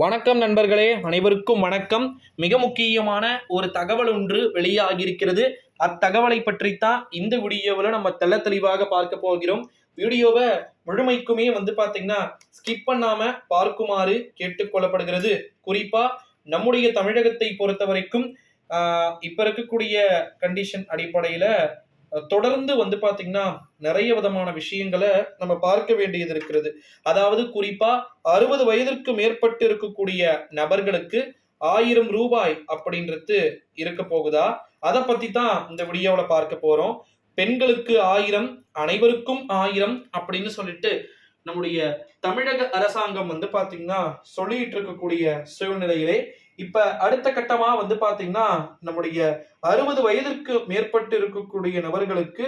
வணக்கம் நண்பர்களே, அனைவருக்கும் வணக்கம். மிக முக்கியமான ஒரு தகவல் ஒன்று வெளியாகியிருக்கிறது. அத்தகவலை பற்றித்தான் இந்த வீடியோவில் நம்ம தெளிவாக பார்க்க போகிறோம். வீடியோவை முழுமைக்குமே பார்த்தீங்கன்னா ஸ்கிப் பண்ணாம பார்க்குமாறு கேட்டுக்கொள்ளப்படுகிறது. குறிப்பா நம்முடைய தமிழகத்தை பொறுத்த வரைக்கும் இப்ப இருக்கக்கூடிய கண்டிஷன் அடிப்படையில தொடர்ந்து பார்த்தீங்கன்னா நிறைய விதமான விஷயங்களை நம்ம பார்க்க வேண்டியது இருக்கிறது. அதாவது குறிப்பா 60 வயதிற்கு மேற்பட்டு இருக்கக்கூடிய நபர்களுக்கு 1000 ரூபாய் அப்படின்றது இருக்க போகுதா, அதை பத்தி தான் இந்த வீடியோல பார்க்க போறோம். பெண்களுக்கு 1000, அனைவருக்கும் 1000 அப்படின்னு சொல்லிட்டு நம்முடைய தமிழக அரசாங்கம் பாத்தீங்கன்னா சொல்லிட்டு இருக்கக்கூடிய சூழ்நிலையிலே இப்ப அடுத்த கட்டமா பாத்தீங்கன்னா நம்முடைய 60 வயதிற்கு மேற்பட்டு இருக்கக்கூடிய நபர்களுக்கு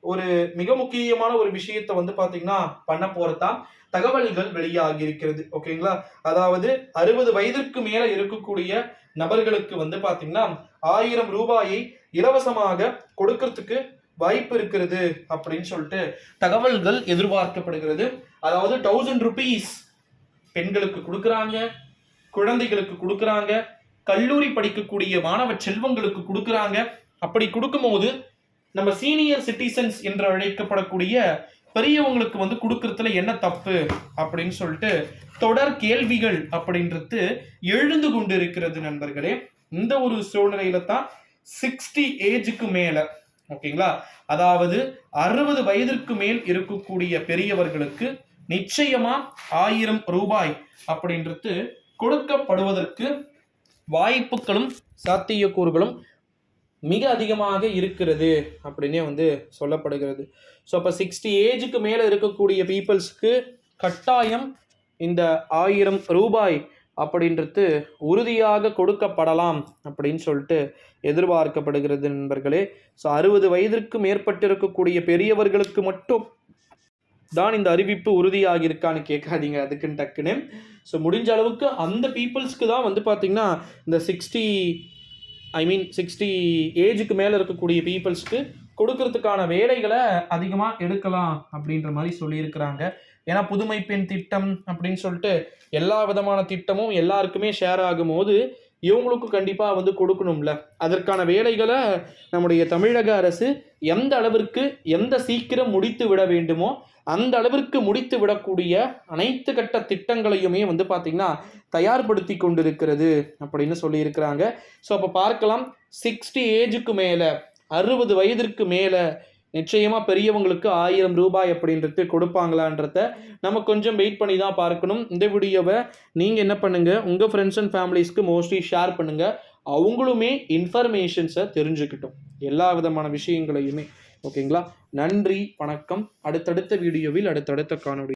ஒரு மிக முக்கியமான ஒரு விஷயத்தை பாத்தீங்கன்னா பண்ண போறதா தகவல்கள் வெளியாகி இருக்கிறது. ஓகேங்களா, அதாவது 60 வயதிற்கு மேல இருக்கக்கூடிய நபர்களுக்கு பாத்தீங்கன்னா 1000 ரூபாயை இலவசமாக கொடுக்கறதுக்கு வாய்ப்பு இருக்கிறது அப்படின்னு சொல்லிட்டு தகவல்கள் எதிர்பார்க்கப்படுகிறது. அதாவது 1000 ருபீஸ் பெண்களுக்கு கொடுக்கறாங்க, குழந்தைகளுக்கு கொடுக்கறாங்க, கல்லூரி படிக்கக்கூடிய மாணவ செல்வங்களுக்கு கொடுக்கறாங்க. அப்படி கொடுக்கும்போது நம்ம சீனியர் சிட்டிசன்ஸ் என்று அழைக்கப்படக்கூடிய பெரியவங்களுக்கு கொடுக்கறதுல என்ன தப்பு அப்படின்னு சொல்லிட்டு தொடர் கேள்விகள் அப்படின்றது எழுந்து கொண்டு இருக்கிறது நண்பர்களே. இந்த ஒரு சூழ்நிலையில தான் 60 ஏஜுக்கு மேல, ஓகேங்களா, அதாவது 60 வயதிற்கு மேல் இருக்கக்கூடிய பெரியவர்களுக்கு நிச்சயமா 1000 ரூபாய் அப்படின்றது கொடுக்கப்படுவதற்கு வாய்ப்புகளும் சாத்தியக்கூறுகளும் மிக அதிகமாக இருக்கிறது அப்படின்னே சொல்லப்படுகிறது. ஸோ அப்போ 60 ஏஜுக்கு மேலே இருக்கக்கூடிய பீப்புள்ஸ்க்கு கட்டாயம் இந்த 1000 ரூபாய் அப்படின்றது உறுதியாக கொடுக்கப்படலாம் அப்படின்னு சொல்லிட்டு எதிர்பார்க்கப்படுகிறது நண்பர்களே. ஸோ 60 வயதிற்கு மேற்பட்டு இருக்கக்கூடிய பெரியவர்களுக்கு மட்டும் தான் இந்த அறிவிப்பு உறுதியாகி இருக்கான்னு கேட்காதீங்க அதுக்குன்னு டக்குன்னு. ஸோ முடிஞ்ச அளவுக்கு அந்த பீப்புள்ஸ்க்கு தான் பார்த்தீங்கன்னா இந்த 60 ஏஜுக்கு மேலே இருக்கக்கூடிய பீப்புள்ஸ்க்கு கொடுக்கறதுக்கான வேலைகளை அதிகமாக எடுக்கலாம் அப்படின்ற மாதிரி சொல்லியிருக்கிறாங்க. ஏன்னா புதுமை பெண் திட்டம் அப்படின்னு சொல்லிட்டு எல்லா விதமான திட்டமும் எல்லாருக்குமே ஷேர் ஆகும்போது இவங்களுக்கும் கண்டிப்பாக கொடுக்கணும்ல. அதற்கான வேலைகளை நம்முடைய தமிழக அரசு எந்த அளவிற்கு எந்த சீக்கிரம் முடித்து விட வேண்டுமோ அந்த அளவிற்கு முடித்து விடக்கூடிய அனைத்து கட்ட திட்டங்களையுமே பார்த்தீங்கன்னா தயார்படுத்தி கொண்டிருக்கிறது அப்படின்னு சொல்லியிருக்கிறாங்க. ஸோ அப்போ பார்க்கலாம், 60 ஏஜுக்கு மேலே 60 வயதிற்கு மேலே நிச்சயமாக பெரியவங்களுக்கு 1000 ரூபாய் அப்படின்றது கொடுப்பாங்களான்றத நம்ம கொஞ்சம் வெயிட் பண்ணி தான் பார்க்கணும். இந்த வீடியோவை நீங்கள் என்ன பண்ணுங்கள், உங்கள் ஃப்ரெண்ட்ஸ் அண்ட் ஃபேமிலிஸ்க்கு மோஸ்ட்லி ஷேர் பண்ணுங்கள். அவங்களுமே இன்ஃபர்மேஷன்ஸை தெரிஞ்சுக்கிட்டோம், எல்லா விதமான விஷயங்களையுமே. ஓகேங்களா, நன்றி, வணக்கம். அடுத்தடுத்த வீடியோவில் அடுத்தடுத்த காணொளி